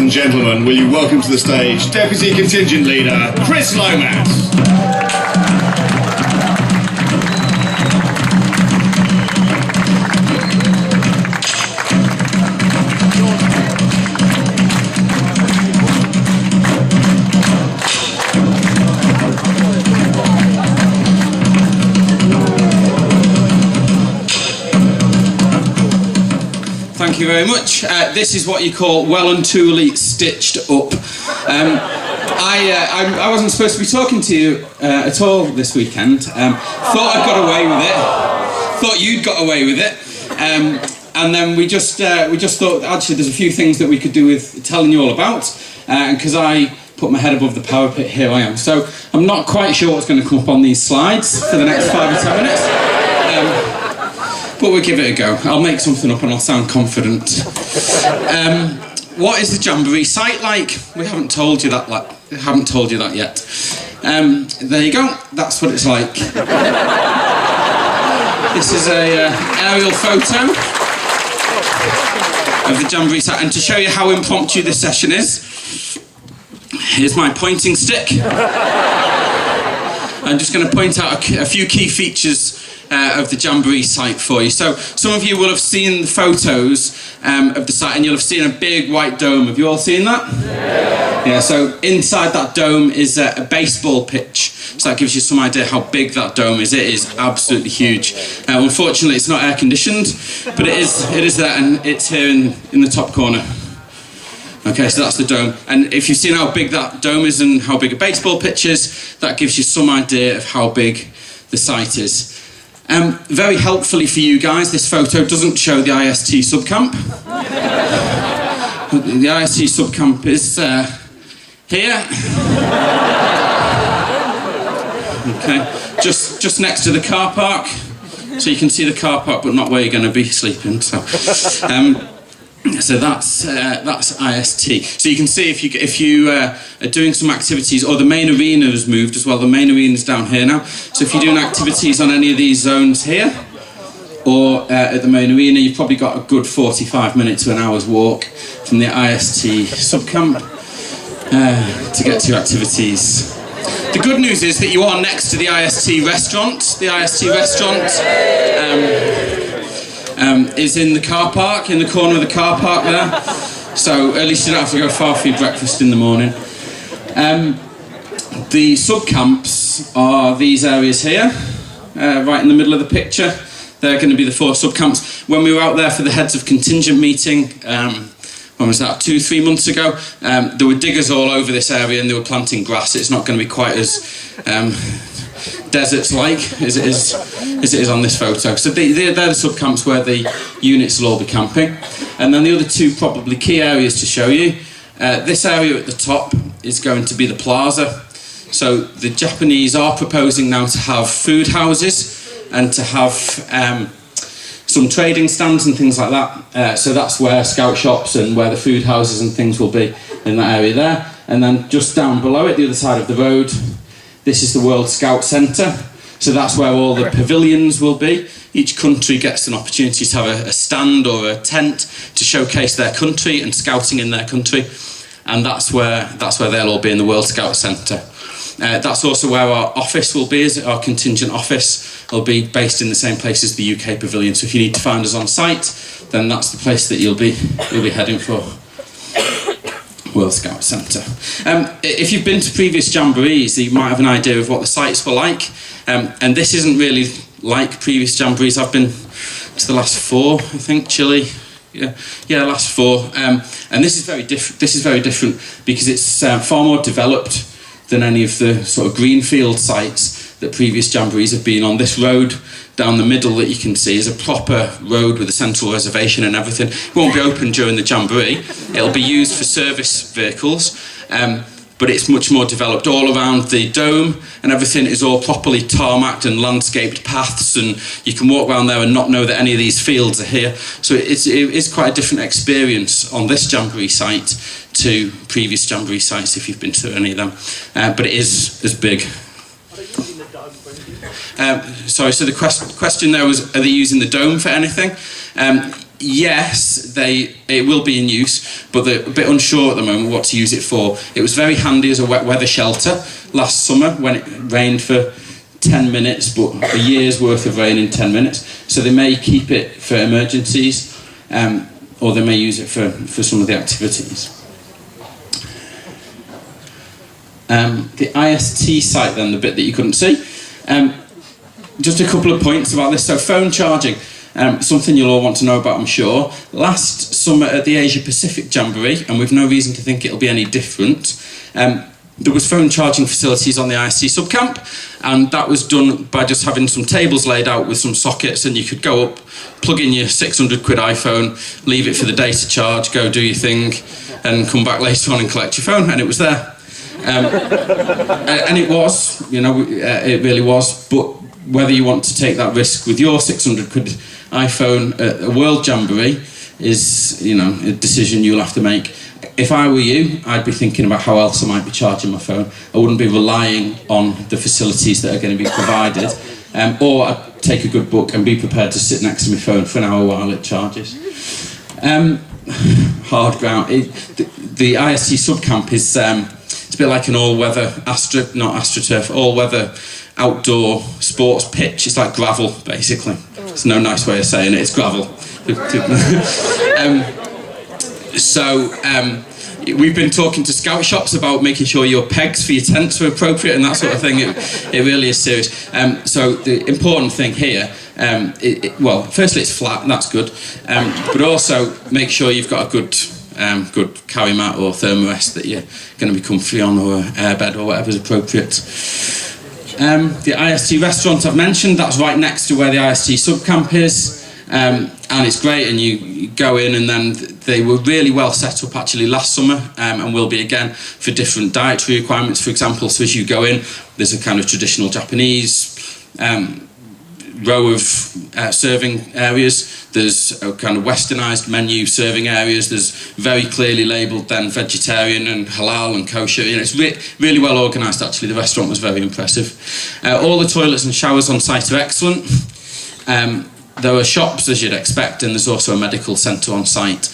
and gentlemen, will you welcome to the stage Deputy Contingent Leader, Chris Lomas. Thank you very much. This is what you call well and truly stitched up. I wasn't supposed to be talking to you at all this weekend. Thought I'd got away with it. Thought you'd got away with it. And then we just thought actually there's a few things that we could do with telling you all about. And because I put my head above the parapet, here I am. So I'm not quite sure what's going to come up on these slides for the next 5 or 10 minutes. But we'll give it a go. I'll make something up and I'll sound confident. What is the Jamboree site like? We haven't told you that. Yet. There you go. That's what it's like. This is a aerial photo of the Jamboree site, and to show you how impromptu this session is, here's my pointing stick. I'm just going to point out a few key features of the Jamboree site for you. So some of you will have seen the photos of the site, and you'll have seen a big white dome. Have you all seen that? Yeah, so inside that dome is a baseball pitch. So that gives you some idea how big that dome is. It is absolutely huge. Unfortunately, it's not air conditioned, but it is there, and it's here in the top corner. Okay, so that's the dome. And if you've seen how big that dome is and how big a baseball pitch is, that gives you some idea of how big the site is. Very helpfully for you guys, this photo doesn't show the IST subcamp. The IST subcamp is here. Okay, just next to the car park, so you can see the car park, but not where you're going to be sleeping. So that's IST. So you can see if you are doing some activities, or the main arena has moved as well. The main arena is down here now. So if you're doing activities on any of these zones here, or at the main arena, you've probably got a good 45 minutes to an hour's walk from the IST subcamp to get to your activities. The good news is that you are next to the IST restaurant. The IST restaurant is in the car park, in the corner of the car park there. So at least you don't have to go far for your breakfast in the morning. The subcamps are these areas here, right in the middle of the picture. They're going to be the 4 subcamps. When we were out there for the heads of contingent meeting, when was that, 2-3 months ago, there were diggers all over this area and they were planting grass. It's not going to be quite as desert-like as it is on this photo. So they're the subcamps where the units will all be camping. And then the other 2 probably key areas to show you. This area at the top is going to be the plaza. So the Japanese are proposing now to have food houses and to have some trading stands and things like that. So that's where scout shops and where the food houses and things will be, in that area there. And then just down below it, the other side of the road, this is the World Scout Centre. So that's where all the pavilions will be. Each country gets an opportunity to have a stand or a tent to showcase their country and scouting in their country. And that's where they'll all be, in the World Scout Centre. That's also where our office will be, our contingent office will be based in the same place as the UK pavilion. So if you need to find us on site, then that's the place that you'll be heading for. World Scout Centre. If you've been to previous Jamborees, you might have an idea of what the sites were like. And this isn't really like previous Jamborees. I've been to the last 4, I think, Chile. Yeah, last 4. And this is very different. This is very different because it's far more developed than any of the sort of greenfield sites that previous Jamborees have been on. This road down the middle that you can see is a proper road with a central reservation and everything. It won't be open during the Jamboree. It'll be used for service vehicles, but it's much more developed. All around the dome and everything is all properly tarmacked and landscaped paths, and you can walk around there and not know that any of these fields are here. So it is quite a different experience on this Jamboree site to previous Jamboree sites if you've been to any of them, but it is as big. Sorry, so the question there was, are they using the dome for anything? Yes, it will be in use, but they're a bit unsure at the moment what to use it for. It was very handy as a wet weather shelter last summer when it rained for 10 minutes, but a year's worth of rain in 10 minutes. So they may keep it for emergencies, or they may use it for some of the activities. The IST site then, the bit that you couldn't see. Just a couple of points about this. So phone charging. Something you'll all want to know about, I'm sure. Last summer at the Asia Pacific Jamboree, and we've no reason to think it'll be any different, there was phone charging facilities on the IST subcamp, and that was done by just having some tables laid out with some sockets, and you could go up, plug in your 600 quid iPhone, leave it for the day to charge, go do your thing, and come back later on and collect your phone, and it was there. And it was, it really was, but whether you want to take that risk with your 600 quid iPhone at a World Jamboree is, a decision you'll have to make. If I were you, I'd be thinking about how else I might be charging my phone. I wouldn't be relying on the facilities that are going to be provided. Or I'd take a good book and be prepared to sit next to my phone for an hour while it charges. Hard ground. The IST subcamp is it's a bit like an all-weather, all-weather outdoor sports pitch. It's like gravel, basically. It's no nice way of saying it. It's gravel. We've been talking to scout shops about making sure your pegs for your tents are appropriate and that sort of thing. It really is serious. So the important thing here, firstly it's flat, and that's good. But also make sure you've got a good carry mat or thermarest that you're going to be comfy on, or airbed or whatever's appropriate. The IST restaurant I've mentioned, that's right next to where the IST subcamp is. And it's great, and you go in, and then they were really well set up actually last summer, and will be again for different dietary requirements, for example. So as you go in, there's a kind of traditional Japanese row of serving areas. There's a kind of westernised menu serving areas. There's very clearly labelled then vegetarian and halal and kosher. It's really well organised actually. The restaurant was very impressive. All the toilets and showers on site are excellent. There are shops, as you'd expect, and there's also a medical centre on site.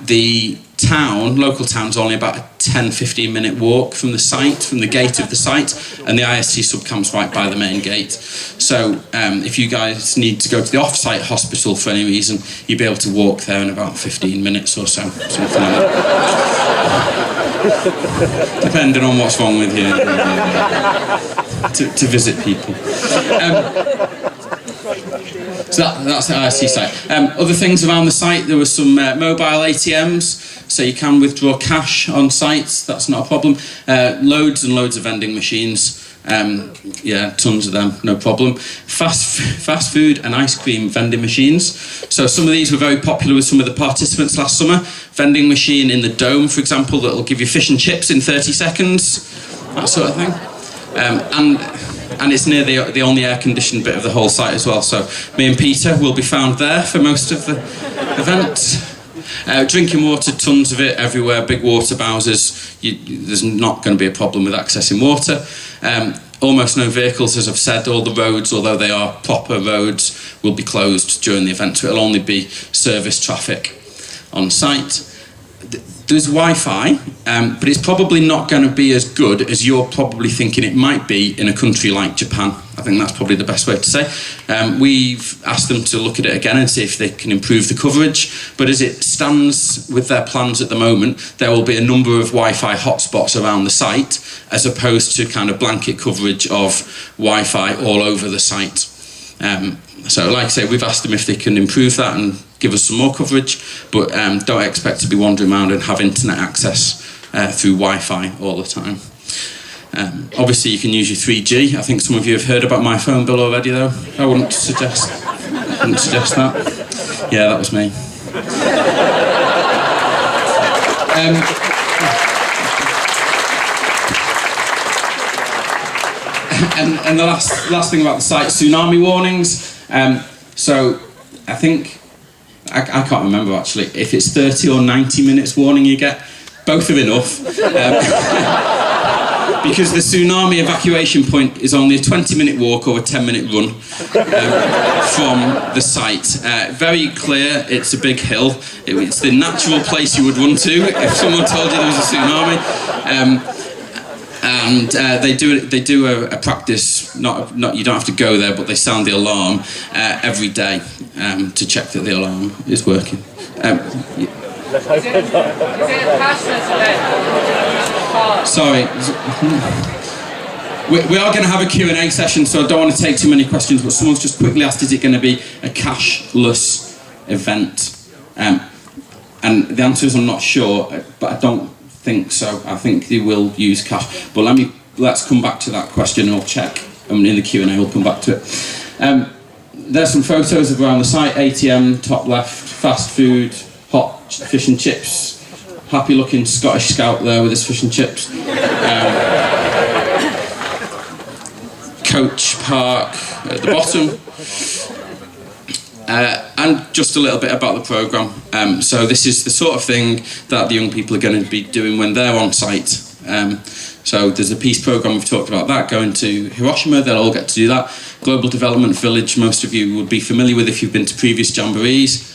The local town's only about a 10-15 minute walk from the site, from the gate of the site, and the IST subcamp's right by the main gate. So if you guys need to go to the off-site hospital for any reason, you'll be able to walk there in about 15 minutes or so, something like that. Depending on what's wrong with you, to visit people. So that's the IST site. Other things around the site, there were some mobile ATMs, so you can withdraw cash on site, that's not a problem. Loads and loads of vending machines, tons of them, no problem. Fast food and ice cream vending machines. So some of these were very popular with some of the participants last summer. Vending machine in the dome, for example, that'll give you fish and chips in 30 seconds, that sort of thing. And it's near the only air-conditioned bit of the whole site as well, so me and Peter will be found there for most of the event. Drinking water, tons of it everywhere, big water bowsers. There's not going to be a problem with accessing water. Almost no vehicles, as I've said. All the roads, although they are proper roads, will be closed during the event, so it'll only be service traffic on site. There's Wi-Fi, but it's probably not going to be as good as you're probably thinking it might be in a country like Japan. I think that's probably the best way to say. We've asked them to look at it again and see if they can improve the coverage, but as it stands with their plans at the moment, there will be a number of Wi-Fi hotspots around the site, as opposed to kind of blanket coverage of Wi-Fi all over the site. So like I say, we've asked them if they can improve that and give us some more coverage, but don't expect to be wandering around and have internet access through Wi-Fi all the time. Obviously you can use your 3G. I think some of you have heard about my phone bill already though. I wouldn't suggest that. Yeah, that was me. And the last thing about the site, tsunami warnings. So I think, I can't remember actually, if it's 30 or 90 minutes warning you get, both are enough. Because the tsunami evacuation point is only a 20-minute walk or a 10-minute run the site. Very clear, it's a big hill. It's the natural place you would run to if someone told you there was a tsunami. And they do a practice. Not you don't have to go there, but they sound the alarm every day to check that the alarm is working. Sorry. We are going to have a Q&A session, so I don't want to take too many questions, but someone's just quickly asked, is it going to be a cashless event? And the answer is I'm not sure, but I don't think so. I think they will use cash. But let's come back to that question, and I'll check. In the Q&A we'll come back to it. There's some photos of around the site, ATM, top left, fast food, hot fish and chips. Happy looking Scottish Scout there with his fish and chips. Coach Park at the bottom. And just a little bit about the programme. So this is the sort of thing that the young people are going to be doing when they're on site. So there's a peace programme, we've talked about that, going to Hiroshima, they'll all get to do that. Global Development Village, most of you would be familiar with if you've been to previous Jamborees.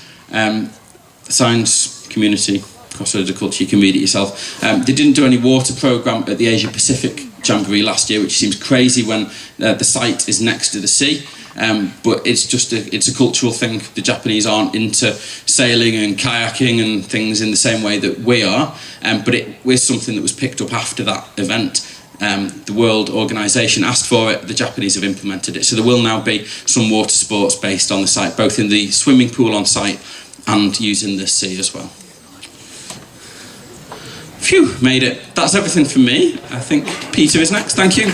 Science, community, crossroads of culture, you can read it yourself. They didn't do any water programme at the Asia Pacific Jamboree last year, which seems crazy when the site is next to the sea. But it's a cultural thing. The Japanese aren't into sailing and kayaking and things in the same way that we are, but it was something that was picked up after that event. The World Organisation asked for it, the Japanese have implemented it, so there will now be some water sports based on the site, both in the swimming pool on site and using the sea as well. Phew, made it. That's everything from me. I think Peter is next. Thank you.